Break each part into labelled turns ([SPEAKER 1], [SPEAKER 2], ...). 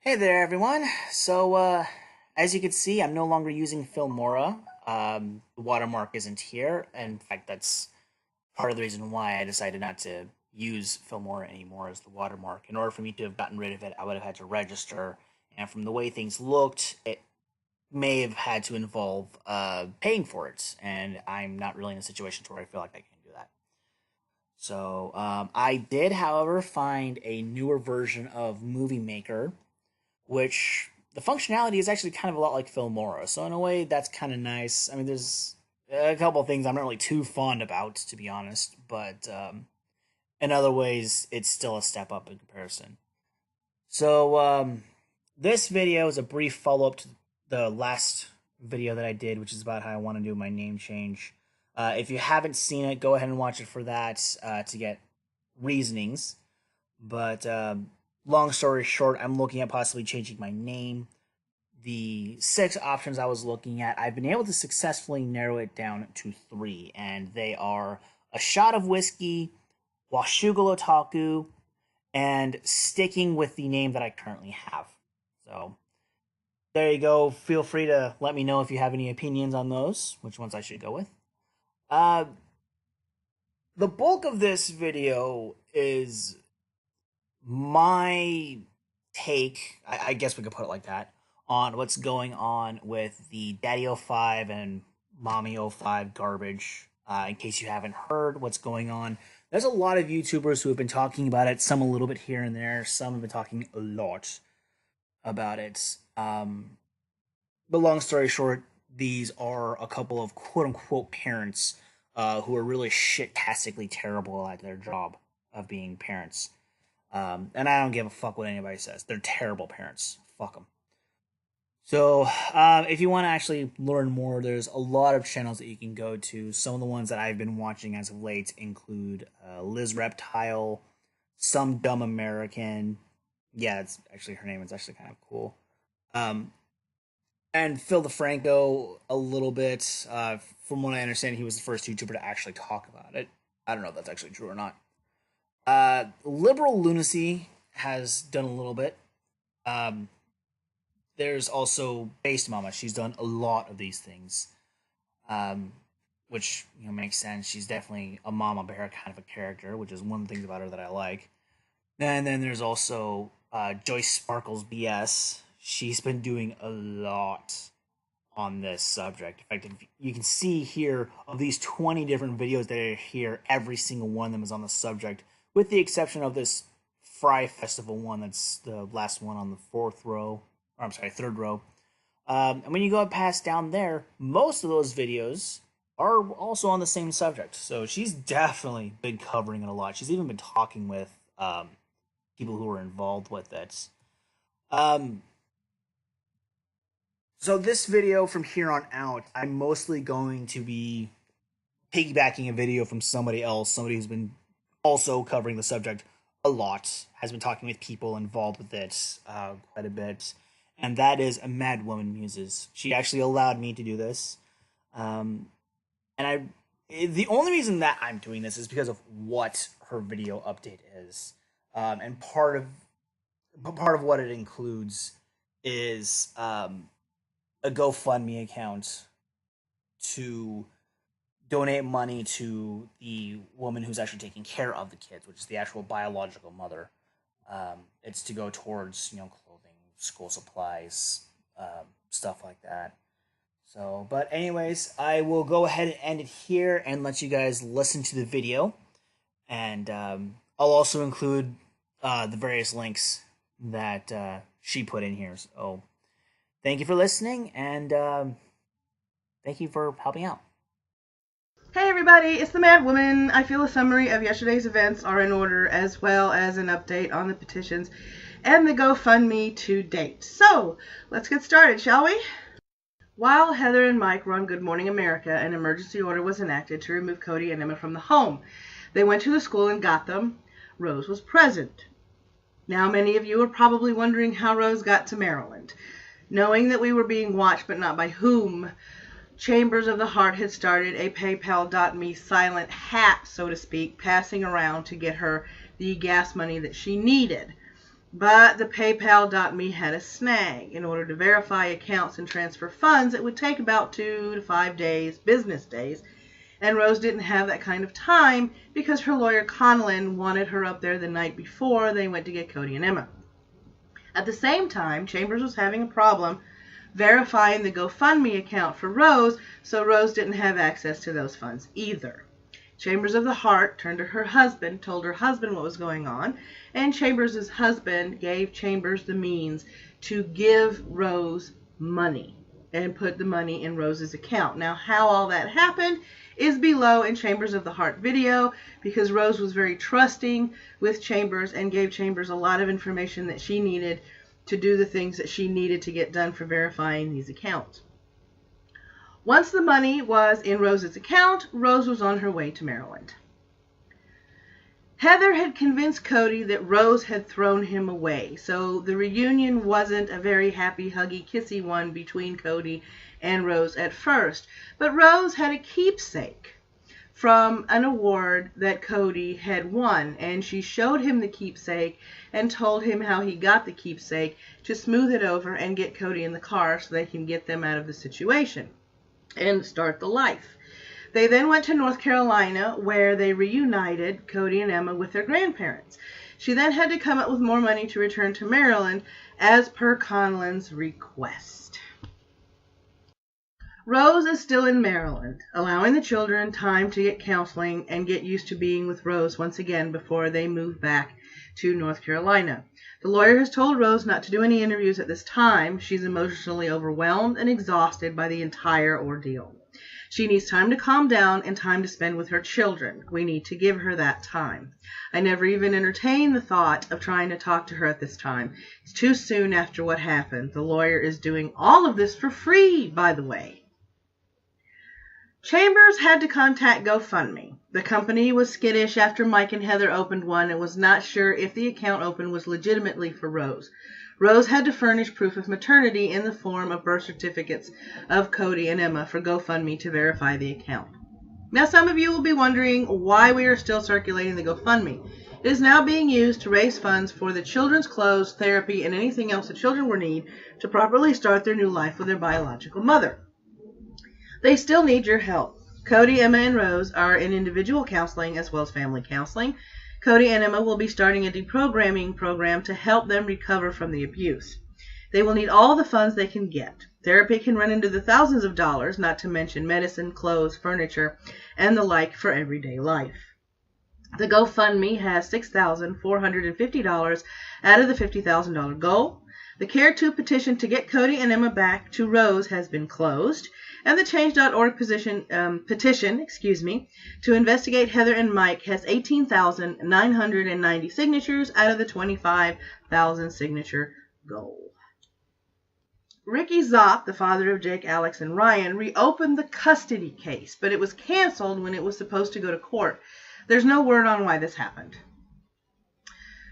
[SPEAKER 1] Hey there, everyone. As you can see, I'm no longer using Filmora. The watermark isn't here. In fact, that's part of the reason why I decided not to use Filmora anymore as the watermark. In order for me to have gotten rid of it, I would have had to register, and from the way things looked, it may have had to involve paying for it, and I'm not really in a situation where I feel like I can do that. I did, however, find a newer version of Movie Maker which the functionality is actually kind of a lot like Filmora. So in a way, that's kind of nice. I mean, there's a couple of things I'm not really too fond about, to be honest, but in other ways, it's still a step up in comparison. So this video is a brief follow up to the last video that I did, which is about how I want to do my name change. If you haven't seen it, go ahead and watch it for that to get reasonings. But long story short, I'm looking at possibly changing my name. The 6 options I was looking at, I've been able to successfully narrow it down to 3, and they are a shot of whiskey, Washugal Otaku, and sticking with the name that I currently have. So there you go. Feel free to let me know if you have any opinions on those, which ones I should go with. Uh, the bulk of this video is my take, I guess we could put it like that, on what's going on with the Daddy 05 and Mommy 05 garbage. In case you haven't heard what's going on, there's a lot of YouTubers who have been talking about it, some a little bit here and there, some have been talking a lot about it. But long story short, these are a couple of quote unquote parents who are really shit-tastically terrible at their job of being parents. And I don't give a fuck what anybody says. They're terrible parents. Fuck them. So, if you want to actually learn more, there's a lot of channels that you can go to. Some of the ones that I've been watching as of late include Liz Reptile, Some Dumb American. Yeah, it's actually her name. It's actually kind of cool. Um, and Phil DeFranco a little bit. From what I understand, he was the first YouTuber to actually talk about it. I don't know if that's actually true or not. Liberal lunacy has done a little bit. Um, there's also Based Mama. She's done a lot of these things, um, which makes sense. She's definitely a mama bear kind of a character, which is one of the things about her that I like. And then there's also Joyce Sparkles BS. She's been doing a lot on this subject. In fact, if you can see here of these 20 different videos that are here, every single one of them is on the subject, with the exception of this Fry Festival one. That's the last one on the third row. And when you go past down there, most of those videos are also on the same subject. So she's definitely been covering it a lot. She's even been talking with people who are involved with it. So this video from here on out, I'm mostly going to be piggybacking a video from somebody else, somebody who's been also covering the subject a lot, has been talking with people involved with it quite a bit, and that is A Mad Woman Muses. She actually allowed me to do this, and the only reason that I'm doing this is because of what her video update is, and part of what it includes is a GoFundMe account to donate money to the woman who's actually taking care of the kids, which is the actual biological mother. It's to go towards clothing, school supplies, stuff like that. So, but anyways, I will go ahead and end it here and let you guys listen to the video, and I'll also include the various links that she put in here. So, thank you for listening, and thank you for helping out.
[SPEAKER 2] Hey everybody, it's the Mad Woman. I feel a summary of yesterday's events are in order, as well as an update on the petitions and the GoFundMe to date. So, let's get started, shall we? While Heather and Mike were on Good Morning America, an emergency order was enacted to remove Cody and Emma from the home. They went to the school and got them. Rose was present. Now, many of you are probably wondering how Rose got to Maryland. Knowing that we were being watched, but not by whom, Chambers of the Heart had started a PayPal.me silent hat, so to speak, passing around to get her the gas money that she needed. But the PayPal.me had a snag. In order to verify accounts and transfer funds, it would take about 2 to 5 days, business days, and Rose didn't have that kind of time because her lawyer Conlon wanted her up there the night before they went to get Cody and Emma. At the same time, Chambers was having a problem verifying the GoFundMe account for Rose, so Rose didn't have access to those funds either. Chambers of the Heart turned to her husband, told her husband what was going on, and Chambers' husband gave Chambers the means to give Rose money and put the money in Rose's account. Now, how all that happened is below in Chambers of the Heart video, because Rose was very trusting with Chambers and gave Chambers a lot of information that she needed to do the things that she needed to get done for verifying these accounts. Once the money was in Rose's account, Rose was on her way to Maryland. Heather had convinced Cody that Rose had thrown him away, so the reunion wasn't a very happy, huggy, kissy one between Cody and Rose at first. But Rose had a keepsake from an award that Cody had won, and she showed him the keepsake and told him how he got the keepsake to smooth it over and get Cody in the car so they can get them out of the situation and start the life. They then went to North Carolina, where they reunited Cody and Emma with their grandparents. She then had to come up with more money to return to Maryland, as per Conlon's request. Rose is still in Maryland, allowing the children time to get counseling and get used to being with Rose once again before they move back to North Carolina. The lawyer has told Rose not to do any interviews at this time. She's emotionally overwhelmed and exhausted by the entire ordeal. She needs time to calm down and time to spend with her children. We need to give her that time. I never even entertained the thought of trying to talk to her at this time. It's too soon after what happened. The lawyer is doing all of this for free, by the way. Chambers had to contact GoFundMe. The company was skittish after Mike and Heather opened one and was not sure if the account opened was legitimately for Rose. Rose had to furnish proof of maternity in the form of birth certificates of Cody and Emma for GoFundMe to verify the account. Now, some of you will be wondering why we are still circulating the GoFundMe. It is now being used to raise funds for the children's clothes, therapy, and anything else the children will need to properly start their new life with their biological mother. They still need your help. Cody, Emma, and Rose are in individual counseling as well as family counseling. Cody and Emma will be starting a deprogramming program to help them recover from the abuse. They will need all the funds they can get. Therapy can run into the thousands of dollars, not to mention medicine, clothes, furniture, and the like for everyday life. The GoFundMe has $6,450 out of the $50,000 goal. The Care2 petition to get Cody and Emma back to Rose has been closed, and the Change.org petition to investigate Heather and Mike has 18,990 signatures out of the 25,000 signature goal. Ricky Zopp, the father of Jake, Alex, and Ryan, reopened the custody case, but it was canceled when it was supposed to go to court. There's no word on why this happened.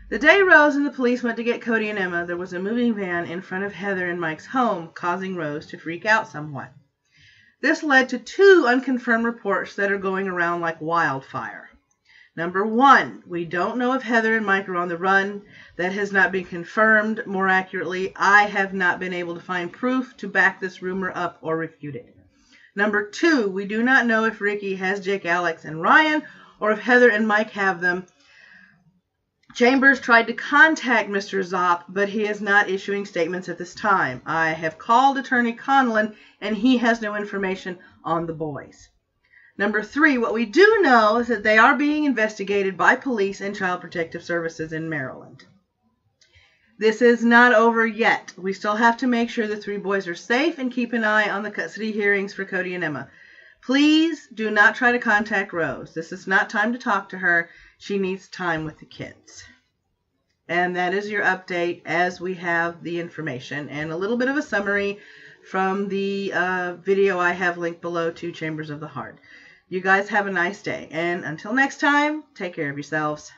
[SPEAKER 2] The day Rose and the police went to get Cody and Emma, there was a moving van in front of Heather and Mike's home, causing Rose to freak out somewhat. This led to 2 unconfirmed reports that are going around like wildfire. Number 1, we don't know if Heather and Mike are on the run. That has not been confirmed. More accurately, I have not been able to find proof to back this rumor up or refute it. Number 2, we do not know if Ricky has Jake, Alex, and Ryan, or if Heather and Mike have them. Chambers tried to contact Mr. Zopp, but he is not issuing statements at this time. I have called Attorney Conlon, and he has no information on the boys. Number 3, what we do know is that they are being investigated by police and Child Protective Services in Maryland. This is not over yet. We still have to make sure the 3 boys are safe and keep an eye on the custody hearings for Cody and Emma. Please do not try to contact Rose. This is not time to talk to her. She needs time with the kids. And that is your update as we have the information and a little bit of a summary from the video I have linked below to Chambers of the Heart. You guys have a nice day. And until next time, take care of yourselves.